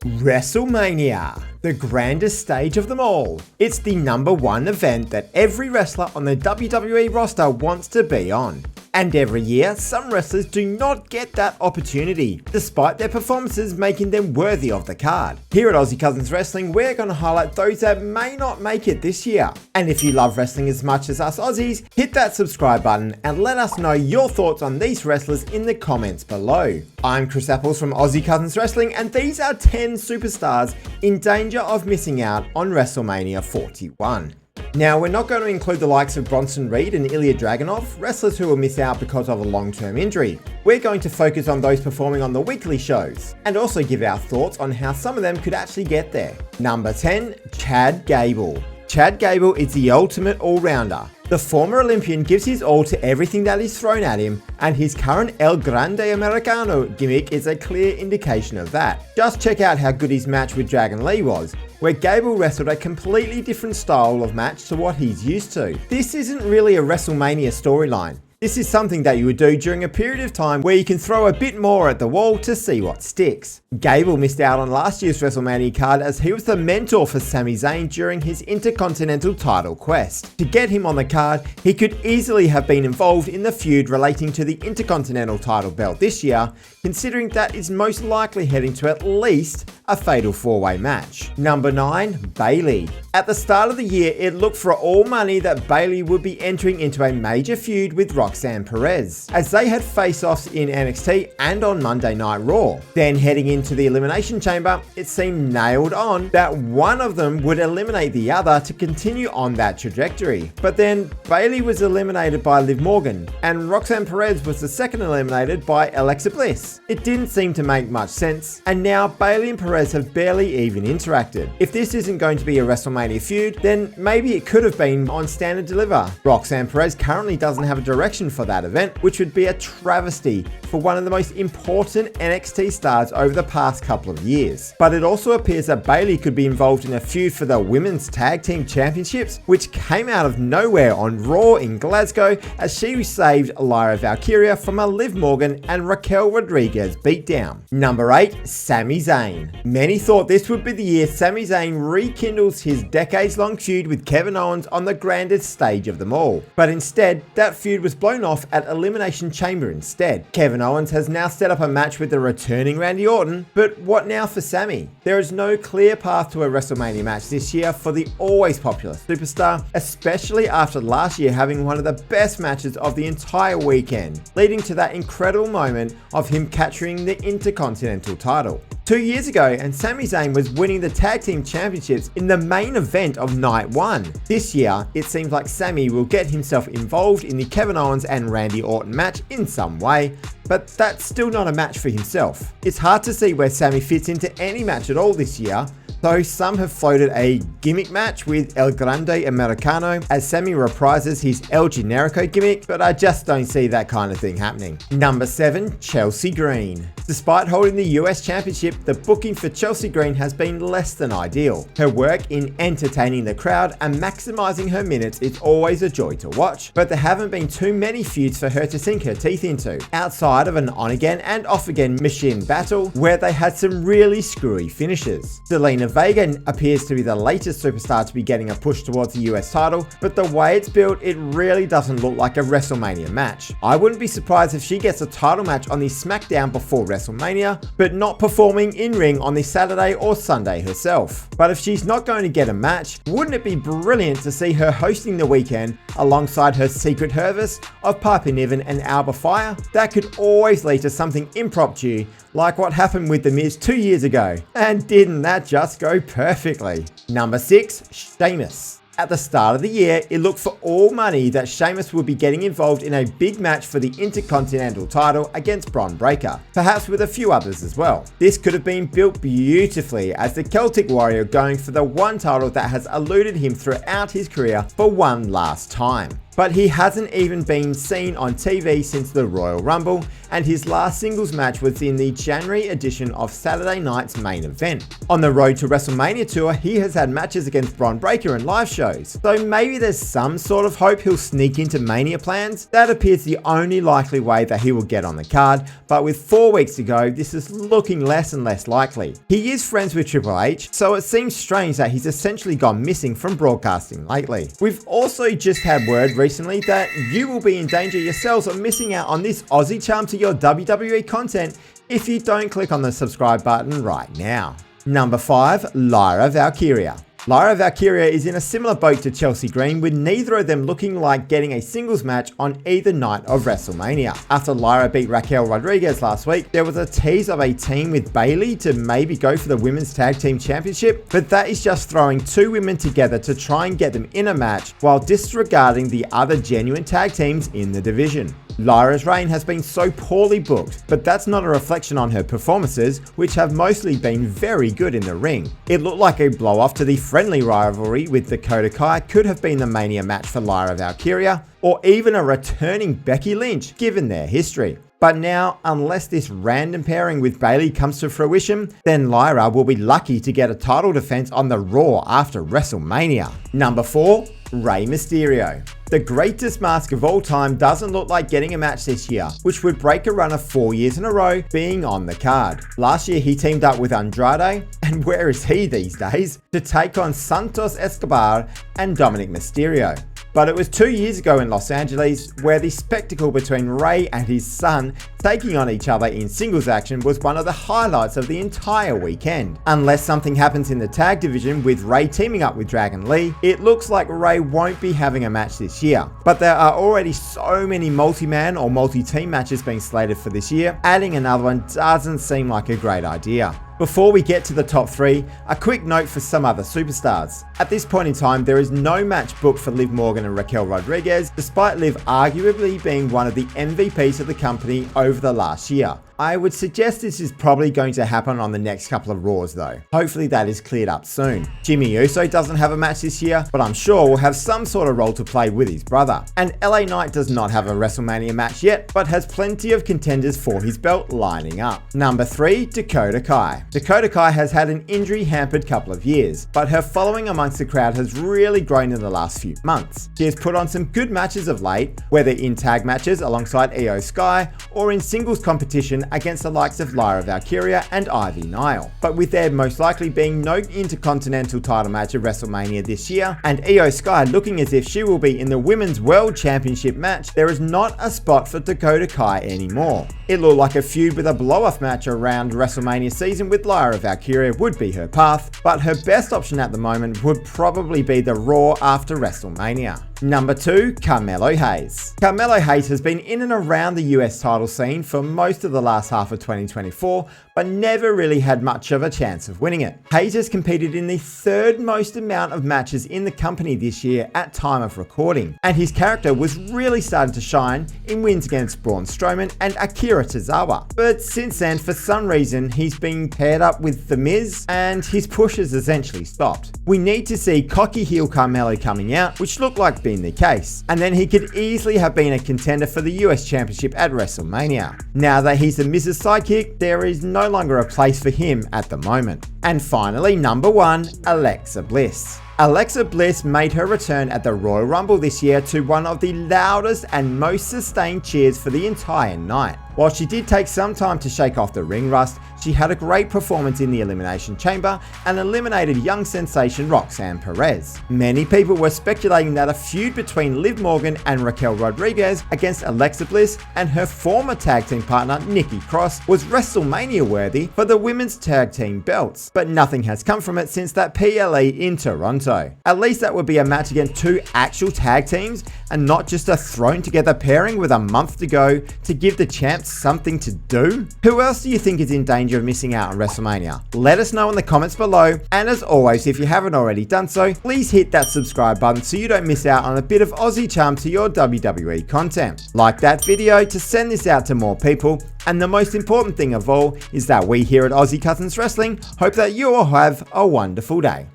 WrestleMania, the grandest stage of them all. It's the #1 event that every wrestler on the WWE roster wants to be on. And every year, some wrestlers do not get that opportunity, despite their performances making them worthy of the card. Here at Aussie Cousins Wrestling, we're going to highlight those that may not make it this year. And if you love wrestling as much as us Aussies, hit that subscribe button and let us know your thoughts on these wrestlers in the comments below. I'm Chris Apples from Aussie Cousins Wrestling, and these are 10 superstars in danger of missing out on WrestleMania 41. Now, we're not going to include the likes of Bronson Reed and Ilya Dragunov, wrestlers who will miss out because of a long-term injury. We're going to focus on those performing on the weekly shows, and also give our thoughts on how some of them could actually get there. Number 10, Chad Gable. Chad Gable is the ultimate all-rounder. The former Olympian gives his all to everything that is thrown at him, and his current El Grande Americano gimmick is a clear indication of that. Just check out how good his match with Dragon Lee was, where Gable wrestled a completely different style of match to what he's used to. This isn't really a WrestleMania storyline. This is something that you would do during a period of time where you can throw a bit more at the wall to see what sticks. Gable missed out on last year's WrestleMania card as he was the mentor for Sami Zayn during his Intercontinental title quest. To get him on the card, he could easily have been involved in the feud relating to the Intercontinental title belt this year, considering that is most likely heading to at least a fatal 4-way match. Number 9, Bayley. At the start of the year, it looked for all money that Bayley would be entering into a major feud with Roxanne Perez, as they had face-offs in NXT and on Monday Night Raw. Then heading into the Elimination Chamber, it seemed nailed on that one of them would eliminate the other to continue on that trajectory. But then Bayley was eliminated by Liv Morgan, and Roxanne Perez was the second eliminated by Alexa Bliss. It didn't seem to make much sense, and now Bayley and Perez have barely even interacted. If this isn't going to be a WrestleMania feud, then maybe it could have been on Stand and Deliver. Roxanne Perez currently doesn't have a direction for that event, which would be a travesty for one of the most important NXT stars over the past couple of years. But it also appears that Bayley could be involved in a feud for the Women's Tag Team Championships, which came out of nowhere on Raw in Glasgow as she saved Lyra Valkyria from a Liv Morgan and Raquel Rodriguez beatdown. Number 8, Sami Zayn. Many thought this would be the year Sami Zayn rekindles his decades-long feud with Kevin Owens on the grandest stage of them all. But instead, that feud was blown off at Elimination Chamber instead. Kevin Owens has now set up a match with the returning Randy Orton, but what now for Sami? There is no clear path to a WrestleMania match this year for the always popular superstar, especially after last year having one of the best matches of the entire weekend, leading to that incredible moment of him capturing the Intercontinental title 2 years ago, and Sami Zayn was winning the Tag Team Championships in the main event of Night 1. This year, it seems like Sami will get himself involved in the Kevin Owens and Randy Orton match in some way, but that's still not a match for himself. It's hard to see where Sami fits into any match at all this year, though some have floated a gimmick match with El Grande Americano as Sami reprises his El Generico gimmick, but I just don't see that kind of thing happening. Number 7, Chelsea Green. Despite holding the US Championship, the booking for Chelsea Green has been less than ideal. Her work in entertaining the crowd and maximizing her minutes is always a joy to watch, but there haven't been too many feuds for her to sink her teeth into, outside of an on-again and off-again machine battle where they had some really screwy finishes. Zelina Vega appears to be the latest superstar to be getting a push towards the US title, but the way it's built, it really doesn't look like a WrestleMania match. I wouldn't be surprised if she gets a title match on the Smackdown before WrestleMania, but not performing in-ring on the Saturday or Sunday herself. But if she's not going to get a match, wouldn't it be brilliant to see her hosting the weekend alongside her secret Hervis of Piper Niven and Alba Fire? That could always lead to something impromptu, like what happened with The Miz 2 years ago. And didn't that just go perfectly? Number 6, Sheamus. At the start of the year, it looked for all money that Sheamus would be getting involved in a big match for the Intercontinental title against Bron Breakker, perhaps with a few others as well. This could have been built beautifully as the Celtic Warrior going for the one title that has eluded him throughout his career for one last time. but he hasn't even been seen on TV since the Royal Rumble, and his last singles match was in the January edition of Saturday Night's Main Event. On the road to WrestleMania tour, he has had matches against Bron Breakker and live shows, so maybe there's some sort of hope he'll sneak into Mania plans. That appears the only likely way that he will get on the card, but with 4 weeks to go, this is looking less and less likely. He is friends with Triple H, so it seems strange that he's essentially gone missing from broadcasting lately. We've also just had word recently that you will be in danger yourselves of missing out on this Aussie charm to your WWE content if you don't click on the subscribe button right now. Number 5, Lyra Valkyria. Lyra Valkyria is in a similar boat to Chelsea Green, with neither of them looking like getting a singles match on either night of WrestleMania. After Lyra beat Raquel Rodriguez last week, there was a tease of a team with Bayley to maybe go for the Women's Tag Team Championship, but that is just throwing two women together to try and get them in a match while disregarding the other genuine tag teams in the division. Lyra's reign has been so poorly booked, but that's not a reflection on her performances, which have mostly been very good in the ring. It looked like a blow-off to the friendly rivalry with Dakota Kai could have been the Mania match for Lyra Valkyria, or even a returning Becky Lynch, given their history. But now, unless this random pairing with Bayley comes to fruition, then Lyra will be lucky to get a title defense on the Raw after WrestleMania. Number 4, Rey Mysterio. The greatest mask of all time doesn't look like getting a match this year, which would break a run of 4 years in a row being on the card. Last year he teamed up with Andrade, and where is he these days, to take on Santos Escobar and Dominic Mysterio. But it was 2 years ago in Los Angeles where the spectacle between Rey and his son taking on each other in singles action was one of the highlights of the entire weekend. Unless something happens in the tag division with Rey teaming up with Dragon Lee, it looks like Rey won't be having a match this year. But there are already so many multi-man or multi-team matches being slated for this year, adding another one doesn't seem like a great idea. Before we get to the top 3, a quick note for some other superstars. At this point in time, there is no match booked for Liv Morgan and Raquel Rodriguez, despite Liv arguably being one of the MVPs of the company over the last year. I would suggest this is probably going to happen on the next couple of Raws though. Hopefully that is cleared up soon. Jimmy Uso doesn't have a match this year, but I'm sure will have some sort of role to play with his brother. And LA Knight does not have a WrestleMania match yet, but has plenty of contenders for his belt lining up. Number 3, Dakota Kai. Dakota Kai has had an injury-hampered couple of years, but her following amongst the crowd has really grown in the last few months. She has put on some good matches of late, whether in tag matches alongside Io Sky or in singles competition against the likes of Lyra Valkyria and Ivy Nile. But with there most likely being no Intercontinental title match at WrestleMania this year, and Io Sky looking as if she will be in the Women's World Championship match, there is not a spot for Dakota Kai anymore. It looked like a feud with a blow-off match around WrestleMania season with Lyra Valkyria would be her path, but her best option at the moment would probably be the Raw after WrestleMania. Number 2, Carmelo Hayes. Carmelo Hayes has been in and around the US title scene for most of the last half of 2024, but never really had much of a chance of winning it. Hayes has competed in the 3rd most amount of matches in the company this year at time of recording, and his character was really starting to shine in wins against Braun Strowman and Akira Tozawa. But since then, for some reason, he's been paired up with The Miz, and his push has essentially stopped. We need to see cocky heel Carmelo coming out, which looked like being the case, and then he could easily have been a contender for the US Championship at WrestleMania. Now that he's the Miz's sidekick, there is no longer a place for him at the moment. And finally, number 1, Alexa Bliss. Alexa Bliss made her return at the Royal Rumble this year to one of the loudest and most sustained cheers for the entire night. While she did take some time to shake off the ring rust, she had a great performance in the Elimination Chamber and eliminated young sensation Roxanne Perez. Many people were speculating that a feud between Liv Morgan and Raquel Rodriguez against Alexa Bliss and her former tag team partner Nikki Cross was WrestleMania worthy for the women's tag team belts, but nothing has come from it since that PLE in Toronto. At least that would be a match against 2 actual tag teams and not just a thrown together pairing with a month to go to give the champs something to do. Who else do you think is in danger of missing out on WrestleMania? Let us know in the comments below, and as always, if you haven't already done so, please hit that subscribe button so you don't miss out on a bit of Aussie charm to your WWE content. Like that video to send this out to more people, and the most important thing of all is that we here at Aussie Cousins Wrestling hope that you all have a wonderful day.